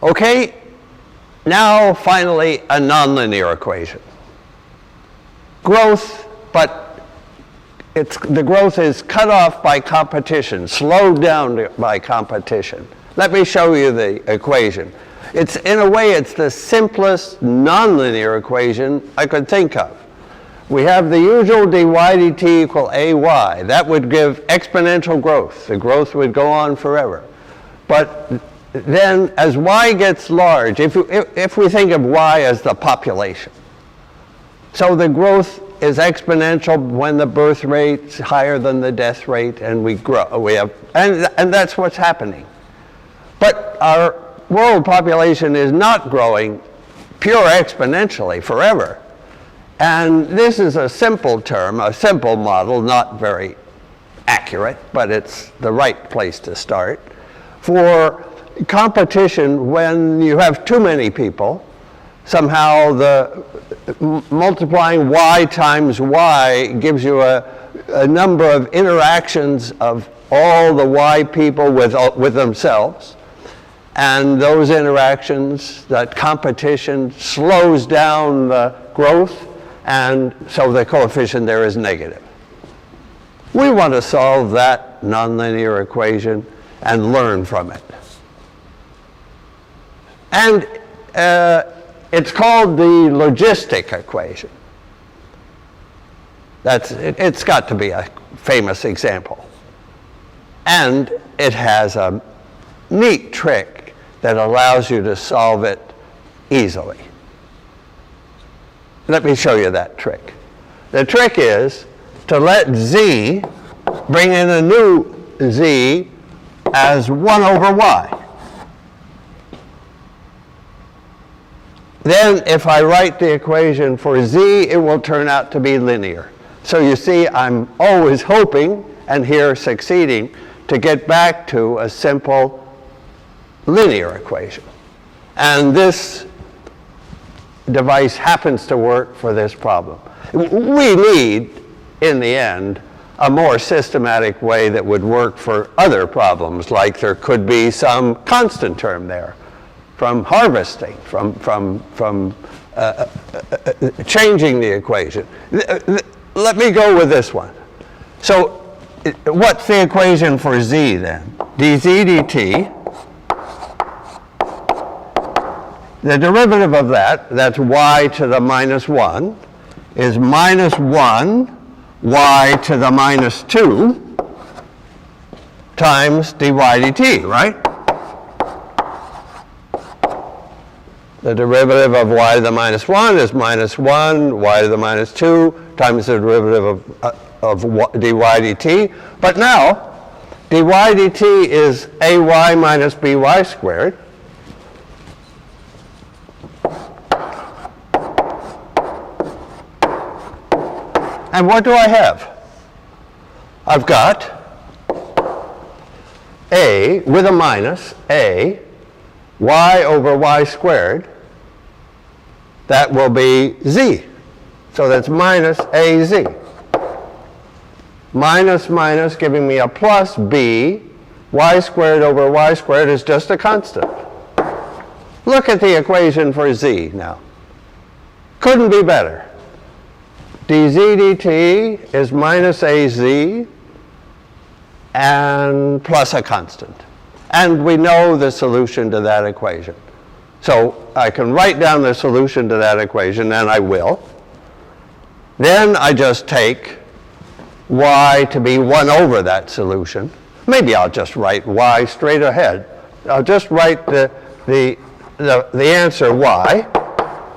Okay, now finally a nonlinear equation. Growth, but the growth is cut off by competition, slowed down by competition. Let me show you the equation. In a way, it's the simplest nonlinear equation I could think of. We have the usual dy dt equal ay. That would give exponential growth. The growth would go on forever. But then as y gets large, if we think of y as the population, so the growth is exponential when the birth rate's higher than the death rate, and we grow. And that's what's happening. But our world population is not growing pure exponentially forever. And this is a simple term, a simple model, not very accurate, but it's the right place to start. For competition, when you have too many people, somehow the multiplying y times y gives you a number of interactions of all the y people with themselves. And those interactions, that competition slows down the growth, and so the coefficient there is negative. We want to solve that nonlinear equation and learn from it. And it's called the logistic equation. It's got to be a famous example. And it has a neat trick that allows you to solve it easily. Let me show you that trick. The trick is to let z, bring in a new z as 1 over y. Then if I write the equation for z, it will turn out to be linear. So you see, I'm always hoping, and here succeeding, to get back to a simple linear equation. And this device happens to work for this problem. We need, in the end, a more systematic way that would work for other problems, like there could be some constant term there from harvesting, from changing the equation. Let me go with this one. So what's the equation for z then? dz dt. The derivative of that, that's y to the minus 1, is minus 1 y to the minus 2 times dy dt, right? The derivative of y to the minus 1 is minus 1 y to the minus 2 times the derivative of dy dt. But now, dy dt is ay minus by squared. And what do I have? I've got a, with a minus, a, y over y squared. That will be z. So that's minus az. Minus minus giving me a plus b. Y squared over y squared is just a constant. Look at the equation for z now. Couldn't be better. dz dt is minus az and plus a constant. And we know the solution to that equation. So I can write down the solution to that equation, and I will. Then I just take y to be 1 over that solution. Maybe I'll just write y straight ahead. I'll just write the answer y,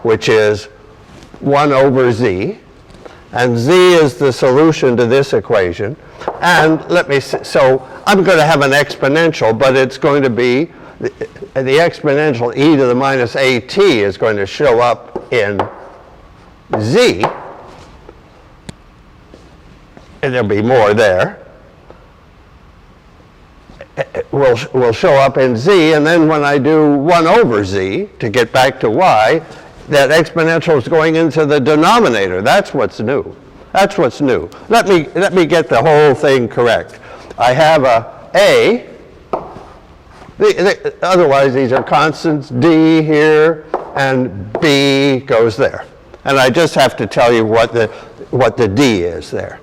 which is 1 over z. And z is the solution to this equation. And let me see, so I'm going to have an exponential, but it's going to be the exponential e to the minus at is going to show up in z. And there'll be more there. Will show up in z, and then when I do 1 over z to get back to y, that exponential is going into the denominator. That's what's new. That's what's new. Let me get the whole thing correct. I have a Otherwise, these are constants, d here, and b goes there. And I just have to tell you what the d is there.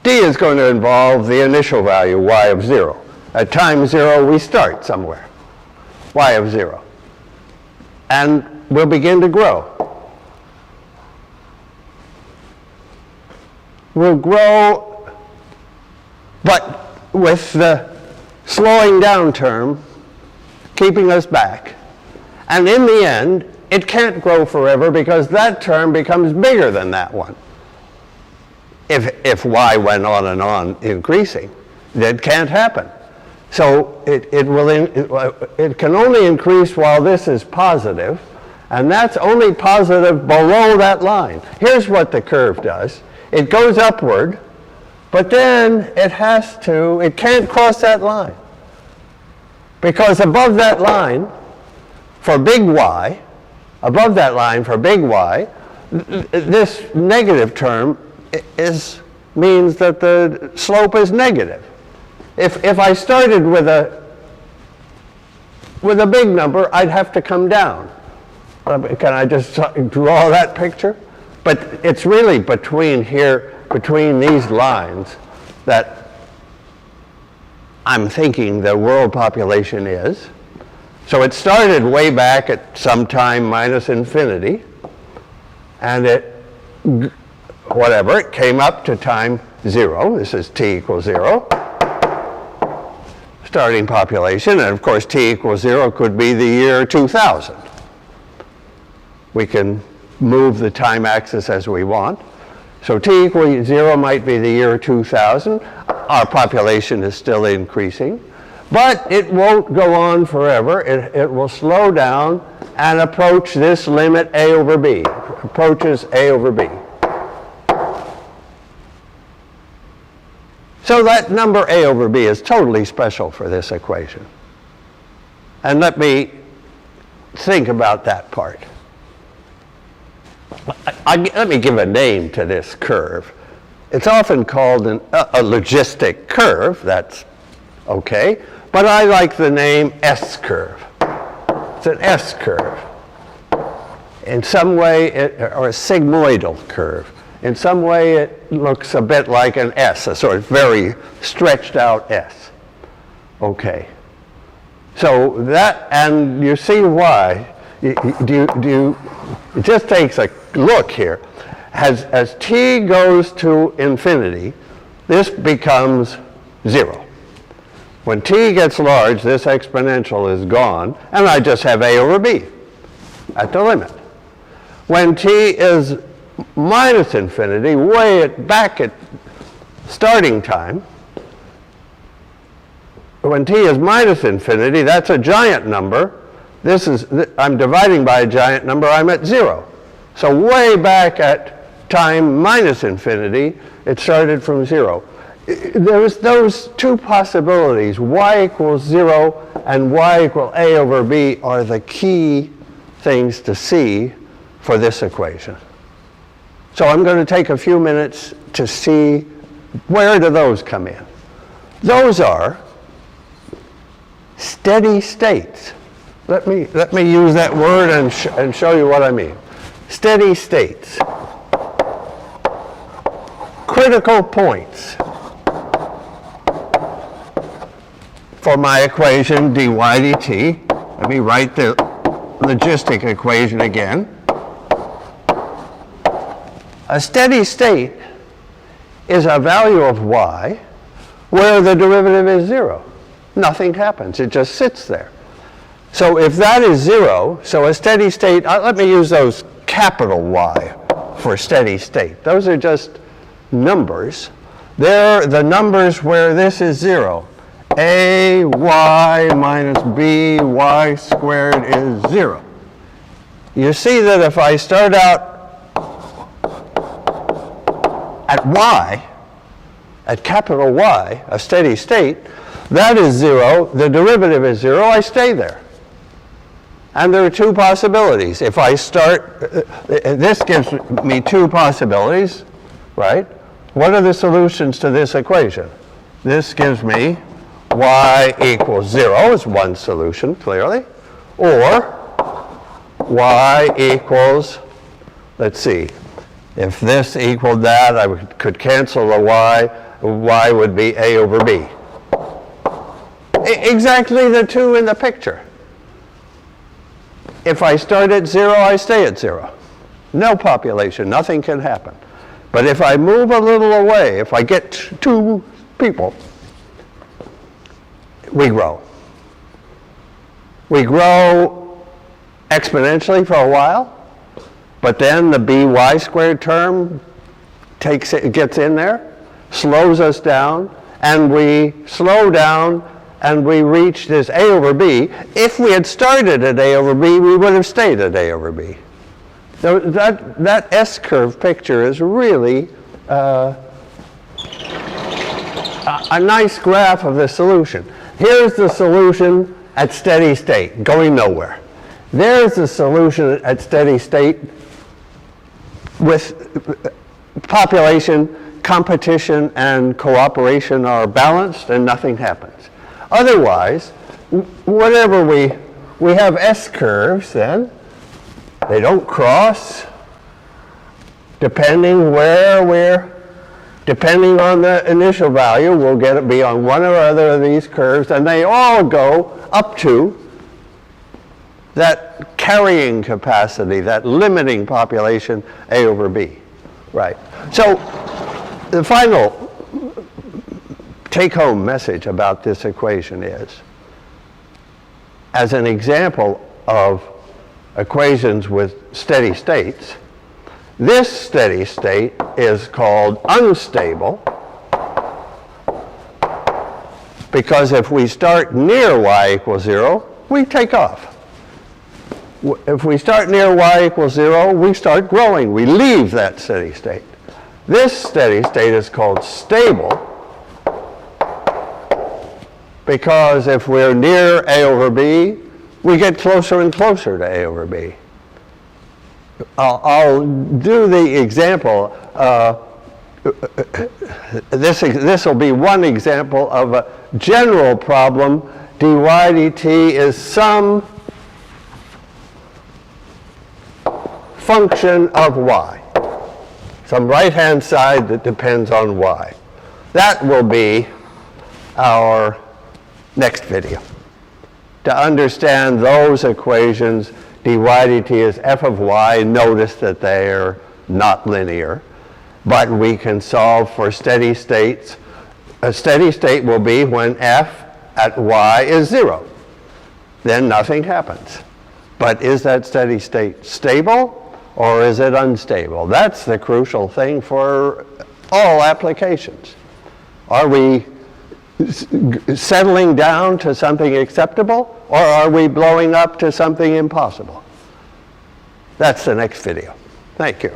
D is going to involve the initial value, y of 0. At time 0, we start somewhere, y of 0. And we'll begin to grow. We'll grow, but with the slowing down term keeping us back. And in the end, it can't grow forever because that term becomes bigger than that one. If y went on and on increasing, that can't happen. So it can only increase while this is positive, and that's only positive below that line. Here's what the curve does. It goes upward, but then it can't cross that line. Because above that line, for big Y, this negative term means that the slope is negative. If I started with a big number, I'd have to come down. Can I just draw that picture? But it's really between these lines that I'm thinking the world population is. So it started way back at some time minus infinity, and it came up to time 0. This is t equals 0. Starting population, and of course t equals 0 could be the year 2000. We can move the time axis as we want. So t equals 0 might be the year 2000. Our population is still increasing, but it won't go on forever. It will slow down and approach this limit a over b, approaches a over b. So that number a over b is totally special for this equation. And let me think about that part. Let me give a name to this curve. It's often called a logistic curve. That's okay. But I like the name S curve. It's an S curve. In some way, or a sigmoidal curve. In some way, it looks a bit like an S, a sort of very stretched out S. Okay. So that, and you see why. It just takes a look here. As t goes to infinity, this becomes 0. When t gets large, this exponential is gone, and I just have a over b at the limit. When t is minus infinity, way back at starting time, when t is minus infinity, that's a giant number. I'm dividing by a giant number, I'm at 0. So way back at time minus infinity, it started from 0. There's those two possibilities, y equals 0 and y equal a over b are the key things to see for this equation. So I'm going to take a few minutes to see where do those come in. Those are steady states. Let me use that word and show you what I mean. Steady states. Critical points for my equation dy dt. Let me write the logistic equation again. A steady state is a value of y where the derivative is 0. Nothing happens. It just sits there. So if that is 0, so a steady state, let me use those capital Y for steady state. Those are just numbers. They're the numbers where this is 0. A y minus b y squared is 0. You see that if I start out at y, at capital Y, a steady state, that is 0, the derivative is 0, I stay there. And there are two possibilities. If I start, this gives me two possibilities, right? What are the solutions to this equation? This gives me y equals 0 is one solution, clearly. Or y equals, let's see, if this equaled that, I could cancel the y would be a over b. Exactly the two in the picture. If I start at 0, I stay at 0. No population, nothing can happen. But if I move a little away, if I get two people, we grow. We grow exponentially for a while, but then the by squared term gets in there, slows us down, and we slow down and we reach this a over b. If we had started at a over b, we would have stayed at a over b. So that S-curve picture is really a nice graph of the solution. Here's the solution at steady state, going nowhere. There's the solution at steady state with population, competition, and cooperation are balanced and nothing happens. Otherwise, whatever we have S-curves then, they don't cross depending on the initial value, we'll be on one or other of these curves, and they all go up to that carrying capacity, that limiting population, a over b. Right. So the final take-home message about this equation is, as an example of equations with steady states, this steady state is called unstable because if we start near y equals 0, we take off. If we start near y equals 0, we start growing. We leave that steady state. This steady state is called stable because if we're near a over b, we get closer and closer to a over b. I'll do the example. This will be one example of a general problem. dy dt is some function of y, some right-hand side that depends on y. That will be our next video. To understand those equations, dy dt is f of y. Notice that they are not linear, but we can solve for steady states. A steady state will be when f at y is 0. Then nothing happens. But is that steady state stable or is it unstable? That's the crucial thing for all applications. Are we settling down to something acceptable, or are we blowing up to something impossible? That's the next video. Thank you.